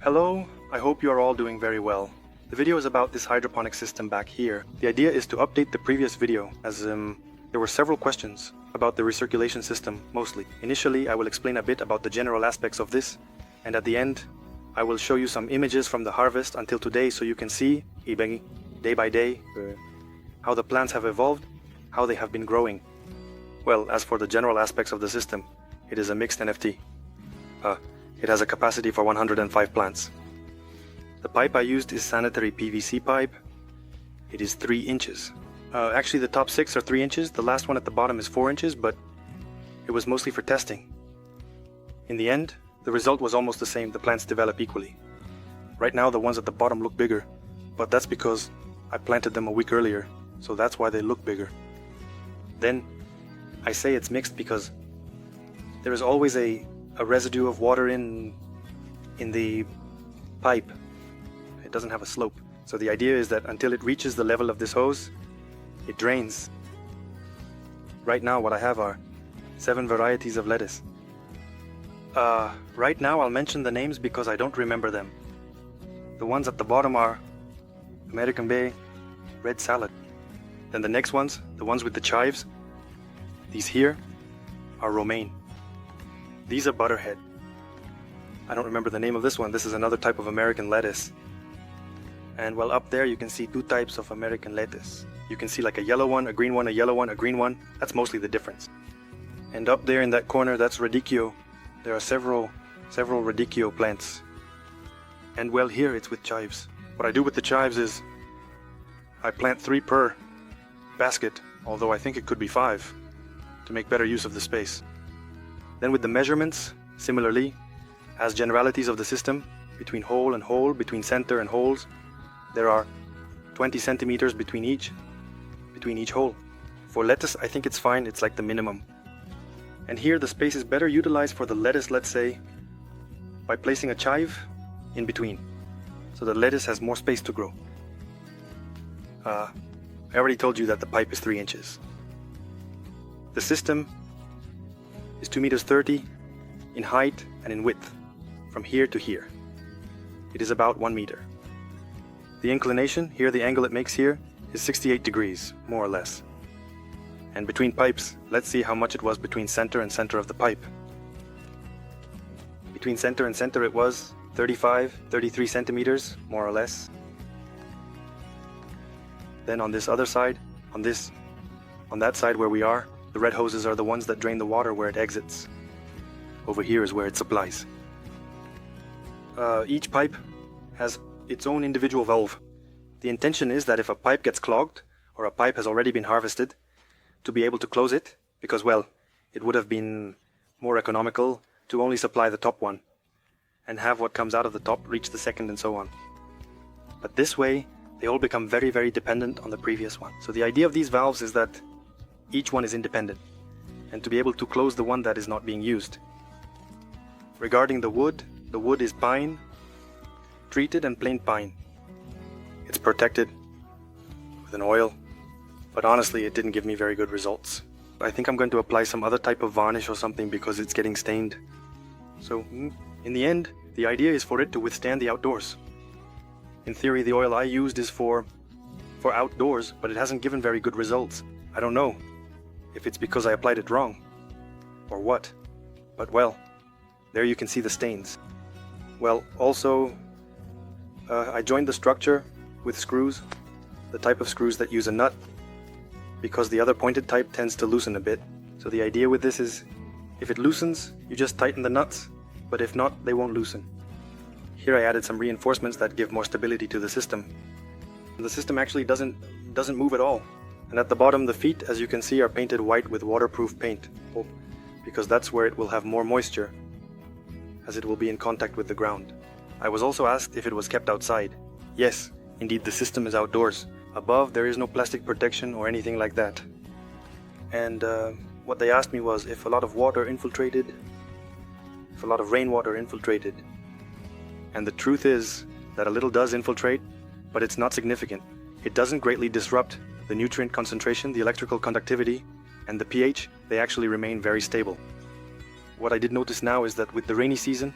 Hello, I hope you are all doing very well. The video is about this hydroponic system back here. The idea is to update the previous video as there were several questions about the recirculation system mostly. Initially, I will explain a bit about the general aspects of this, and at the end, I will show you some images from the harvest until today so you can see, day by day, how the plants have evolved, how they have been growing. Well, as for the general aspects of the system, it is a mixed NFT. It has a capacity for 105 plants. The pipe I used is sanitary PVC pipe. It is 3 inches. Actually, the top 6 are 3 inches. The last one at the bottom is 4 inches, but it was mostly for testing. In the end, the result was almost the same. The plants develop equally. Right now, the ones at the bottom look bigger, but that's because I planted them a week earlier, so that's why they look bigger. Then, I say it's mixed because there is always a residue of water in the pipe. It doesn't have a slope. So the idea is that until it reaches the level of this hose, it drains. Right now what I have are 7 varieties of lettuce. Right now I'll mention the names because I don't remember them. The ones at the bottom are American Bay, red salad. Then the next ones, the ones with the chives, these here are romaine. These are butterhead. I don't remember the name of this one. This is another type of American lettuce. And well, up there you can see 2 types of American lettuce. You can see like a yellow one, a green one, a yellow one, a green one. That's mostly the difference. And up there in that corner, that's radicchio. There are several radicchio plants. And well, here it's with chives. What I do with the chives is I plant 3 per basket, although I think it could be 5 to make better use of the space. Then with the measurements, similarly, as generalities of the system, between hole and hole, between center and holes, there are 20 centimeters between each hole. For lettuce, I think it's fine, it's like the minimum. And here the space is better utilized for the lettuce, let's say, by placing a chive in between, so the lettuce has more space to grow. I already told you that the pipe is 3 inches. The system is 2 meters 30 in height and in width, from here to here. It is about 1 meter. The inclination, here the angle it makes here, is 68 degrees, more or less. And between pipes, let's see how much it was between center and center of the pipe. Between center and center it was 33 centimeters, more or less. Then on this other side, on that side where we are, the red hoses are the ones that drain the water where it exits. Over here is where it supplies. Each pipe has its own individual valve. The intention is that if a pipe gets clogged, or a pipe has already been harvested, to be able to close it, because well, it would have been more economical to only supply the top one, and have what comes out of the top reach the second and so on. But this way, they all become very, very dependent on the previous one. So the idea of these valves is that each one is independent, and to be able to close the one that is not being used. Regarding the wood is pine, treated and plain pine. It's protected with an oil, but honestly it didn't give me very good results. I think I'm going to apply some other type of varnish or something because it's getting stained. So in the end, the idea is for it to withstand the outdoors. In theory, the oil I used is for outdoors, but it hasn't given very good results. I don't know if it's because I applied it wrong or what, but well, there you can see the stains. Well, also, I joined the structure with screws, the type of screws that use a nut, because the other pointed type tends to loosen a bit. So the idea with this is, if it loosens, you just tighten the nuts, but if not, they won't loosen. Here I added some reinforcements that give more stability to the system. The system actually doesn't move at all. And at the bottom, the feet, as you can see, are painted white with waterproof paint, because that's where it will have more moisture, as it will be in contact with the ground. I was also asked if it was kept outside. Yes, indeed the system is outdoors. Above there is no plastic protection or anything like that. And what they asked me was if a lot of water infiltrated, if a lot of rainwater infiltrated. And the truth is that a little does infiltrate, but it's not significant. It doesn't greatly disrupt the nutrient concentration, the electrical conductivity, and the pH. They actually remain very stable. What I did notice now is that with the rainy season,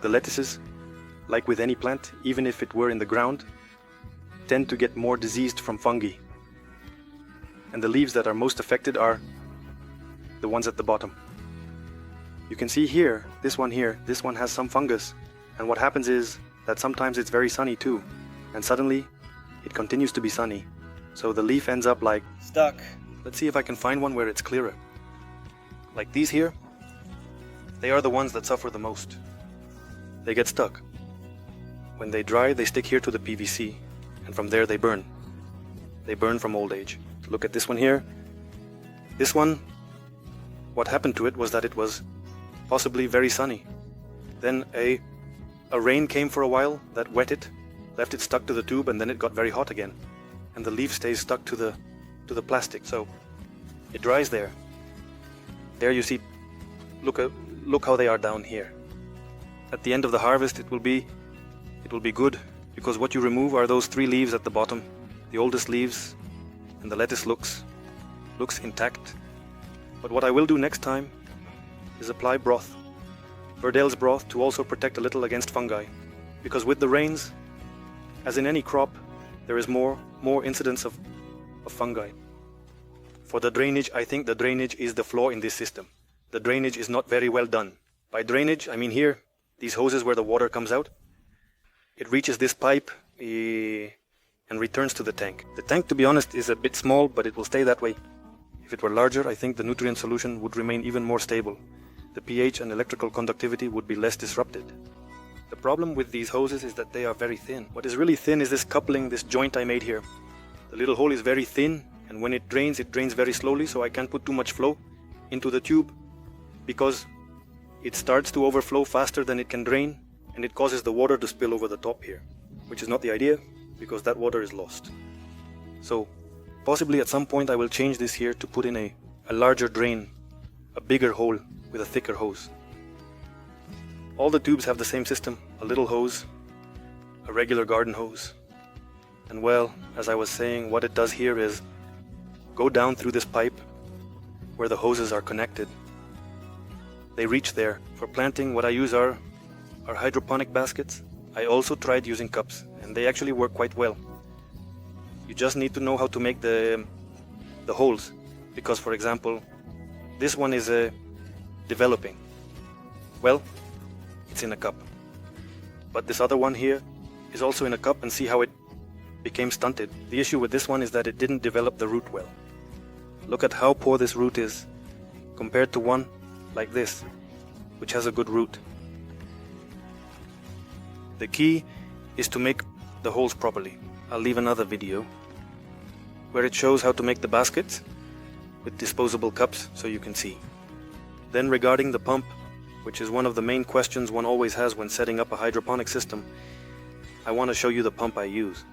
the lettuces like with any plant, even if it were in the ground, tend to get more diseased from fungi. And the leaves that are most affected are the ones at the bottom. You can see here, this one has some fungus. And what happens is that sometimes it's very sunny too. And suddenly, it continues to be sunny. So the leaf ends up like stuck. Let's see if I can find one where it's clearer. Like these here, they are the ones that suffer the most. They get stuck. When they dry, they stick here to the PVC, and from there they burn. They burn from old age. Look at this one here. This one, what happened to it was that it was possibly very sunny. Then a rain came for a while that wet it, left it stuck to the tube, and then it got very hot again. And the leaf stays stuck to the plastic, so it dries there. There you see, look how they are down here. At the end of the harvest it will be good, because what you remove are those 3 leaves at the bottom, the oldest leaves, and the lettuce looks intact. But what I will do next time is apply broth, Verdale's broth, to also protect a little against fungi, because with the rains, as in any crop, there is more incidence of fungi. For the drainage, I think the drainage is the flaw in this system. The drainage is not very well done. By drainage, I mean here, these hoses where the water comes out. It reaches this pipe and returns to the tank. The tank, to be honest, is a bit small, but it will stay that way. If it were larger, I think the nutrient solution would remain even more stable. The pH and electrical conductivity would be less disrupted. The problem with these hoses is that they are very thin. What is really thin is this coupling, this joint I made here. The little hole is very thin, and when it drains very slowly, so I can't put too much flow into the tube, because it starts to overflow faster than it can drain, and it causes the water to spill over the top here, which is not the idea, because that water is lost. So possibly at some point I will change this here to put in a larger drain, a bigger hole with a thicker hose. All the tubes have the same system, a little hose, a regular garden hose. And well, as I was saying, what it does here is go down through this pipe where the hoses are connected. They reach there. For planting, what I use are hydroponic baskets. I also tried using cups, and they actually work quite well. You just need to know how to make the holes, because for example, this one is developing. Well, it's in a cup. But this other one here is also in a cup, and see how it became stunted. The issue with this one is that it didn't develop the root well. Look at how poor this root is compared to one like this, which has a good root. The key is to make the holes properly. I'll leave another video where it shows how to make the baskets with disposable cups, so you can see. Then regarding the pump, which is one of the main questions one always has when setting up a hydroponic system, I want to show you the pump I use.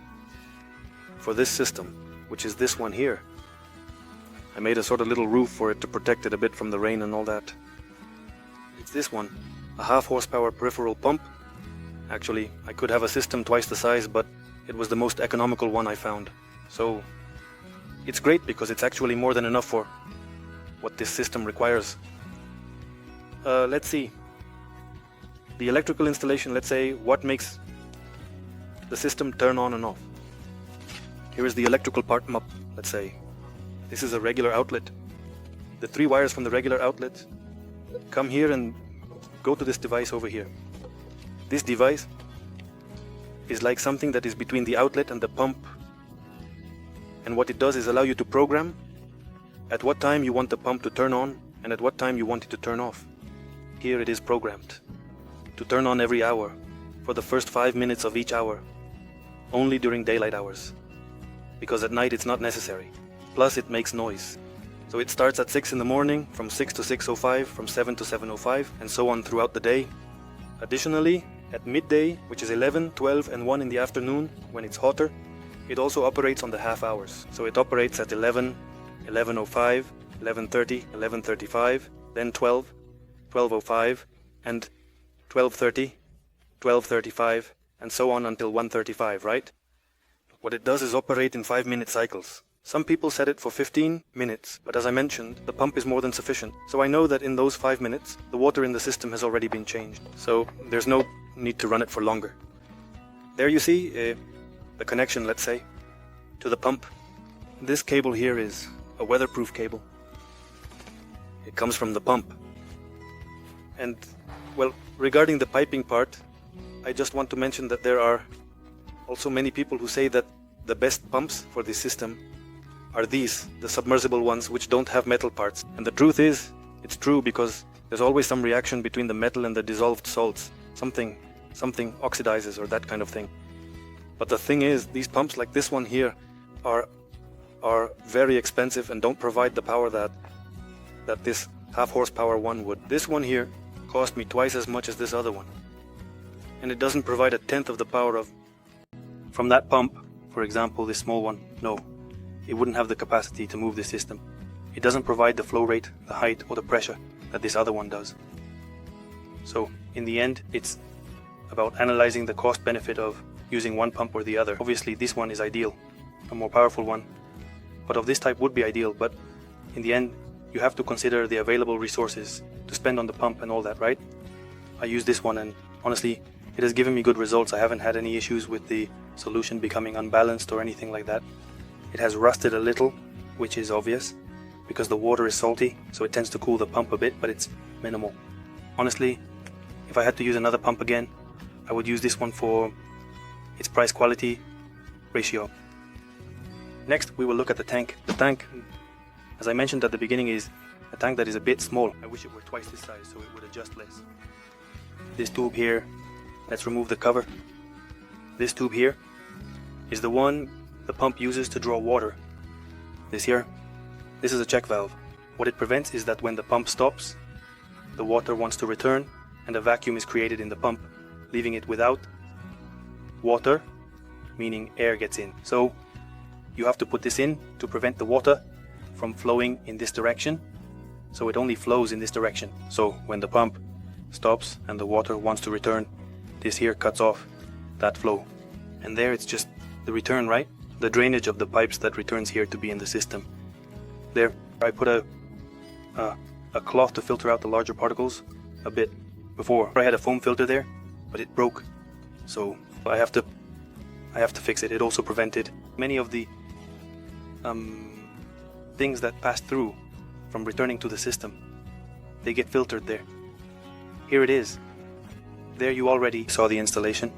For this system, which is this one here, I made a sort of little roof for it to protect it a bit from the rain and all that. It's this one, a 1/2 horsepower peripheral pump. Actually, I could have a system twice the size, but it was the most economical one I found. So it's great because it's actually more than enough for what this system requires. Let's see. The electrical installation, let's say, what makes the system turn on and off. Here is the electrical part up, let's say. This is a regular outlet. The 3 wires from the regular outlet come here and go to this device over here. This device is like something that is between the outlet and the pump, and what it does is allow you to program at what time you want the pump to turn on and at what time you want it to turn off. Here it is programmed to turn on every hour for the first 5 minutes of each hour, only during daylight hours, because at night it's not necessary. Plus it makes noise. So it starts at 6 in the morning, from 6 to 6:05, from 7 to 7:05, and so on throughout the day. Additionally, at midday, which is 11, 12 and 1 in the afternoon, when it's hotter, it also operates on the half hours. So it operates at 11, 11:05, 11:30, 11:35, then 12, 12:05, and 12:30, 12:35, and so on until 1:35, right? What it does is operate in 5-minute cycles. Some people set it for 15 minutes, but as I mentioned, the pump is more than sufficient. So I know that in those 5 minutes, the water in the system has already been changed. So there's no need to run it for longer. There you see the connection, let's say, to the pump. This cable here is a weatherproof cable. It comes from the pump. And, well, regarding the piping part, I just want to mention that there are also many people who say that the best pumps for this system are these, the submersible ones, which don't have metal parts. And the truth is, it's true, because there's always some reaction between the metal and the dissolved salts. Something oxidizes or that kind of thing. But the thing is, these pumps like this one here are very expensive and don't provide the power that this half horsepower one would. This one here cost me twice as much as this other one. And it doesn't provide a tenth of the power from that pump. For example, this small one, no, it wouldn't have the capacity to move the system. It doesn't provide the flow rate, the height, or the pressure that this other one does. So, in the end, it's about analyzing the cost benefit of using one pump or the other. Obviously, this one is ideal, a more powerful one, but of this type would be ideal, but in the end, you have to consider the available resources to spend on the pump and all that, right? I use this one, and honestly, it has given me good results. I haven't had any issues with the solution becoming unbalanced or anything like that. It has rusted a little, which is obvious, because the water is salty, so it tends to cool the pump a bit, but it's minimal. Honestly, if I had to use another pump again, I would use this one for its price-quality ratio. Next, we will look at the tank. The tank, as I mentioned at the beginning, is a tank that is a bit small. I wish it were twice this size so it would adjust less. This tube here, let's remove the cover. This tube here is the one the pump uses to draw water. This here, this is a check valve. What it prevents is that when the pump stops, the water wants to return and a vacuum is created in the pump, leaving it without water, meaning air gets in. So you have to put this in to prevent the water from flowing in this direction, so it only flows in this direction. So when the pump stops and the water wants to return, this here cuts off that flow. And there it's just the return, right? The drainage of the pipes that returns here to be in the system. There, I put a cloth to filter out the larger particles a bit. Before I had a foam filter there, but it broke, so I have to fix it. It also prevented many of the things that pass through from returning to the system. They get filtered there. Here it is. There you already saw the installation.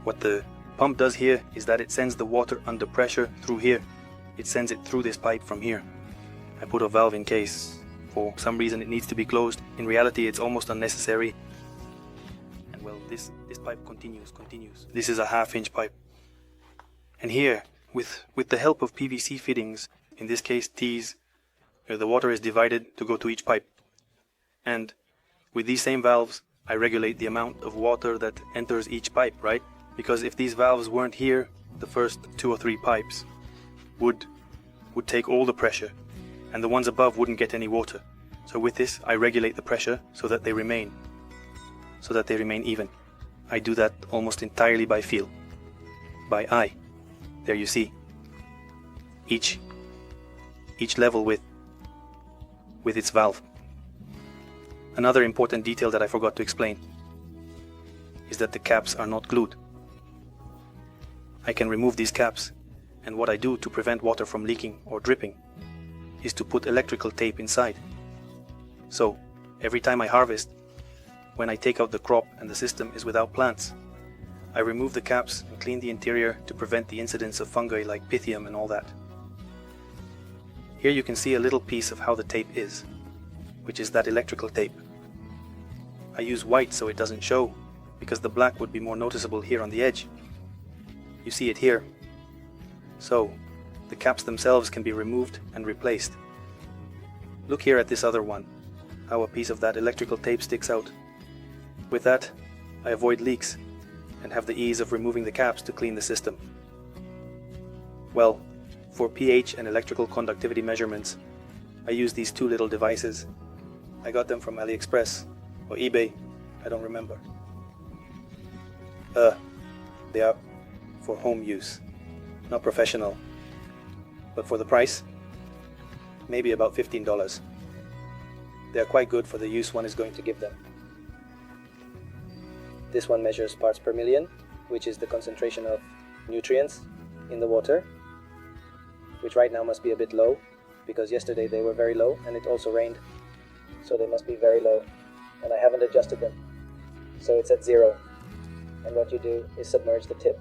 What the pump does here is that it sends the water under pressure through here. It sends it through this pipe from here. I put a valve in case for some reason it needs to be closed. In reality, it's almost unnecessary. And well, this pipe continues. This is a half-inch pipe. And here, with the help of PVC fittings, in this case T's, where the water is divided to go to each pipe. And with these same valves, I regulate the amount of water that enters each pipe, right? Because if these valves weren't here, the first 2 or 3 pipes would take all the pressure, and the ones above wouldn't get any water. So with this, I regulate the pressure so that they remain even. I do that almost entirely by feel, by eye. There you see, each level with its valve. Another important detail that I forgot to explain is that the caps are not glued. I can remove these caps, and what I do to prevent water from leaking or dripping is to put electrical tape inside. So, every time I harvest, when I take out the crop and the system is without plants, I remove the caps and clean the interior to prevent the incidence of fungi like pythium and all that. Here you can see a little piece of how the tape is, which is that electrical tape. I use white so it doesn't show, because the black would be more noticeable here on the edge. You see it here. So, the caps themselves can be removed and replaced. Look here at this other one, how a piece of that electrical tape sticks out. With that, I avoid leaks and have the ease of removing the caps to clean the system. Well, for pH and electrical conductivity measurements, I use these 2 little devices. I got them from AliExpress or eBay, I don't remember. They are for home use, not professional. But for the price, maybe about $15. They are quite good for the use one is going to give them. This one measures parts per million, which is the concentration of nutrients in the water, which right now must be a bit low because yesterday they were very low and it also rained, so they must be very low, and I haven't adjusted them, so it's at 0. And what you do is submerge the tip,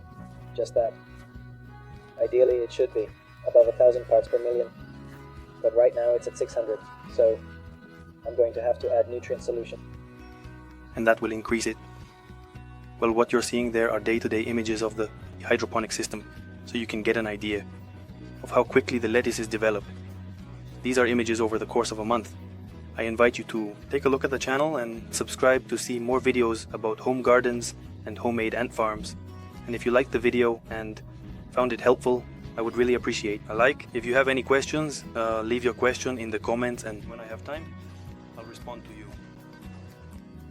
just that. Ideally it should be above 1,000 parts per million, but right now it's at 600, so I'm going to have to add nutrient solution. And that will increase it. Well, what you're seeing there are day-to-day images of the hydroponic system, so you can get an idea of how quickly the lettuce is developed. These are images over the course of a month. I invite you to take a look at the channel and subscribe to see more videos about home gardens and homemade ant farms. And if you liked the video and found it helpful, I would really appreciate a like. If you have any questions, leave your question in the comments, and when I have time, I'll respond to you.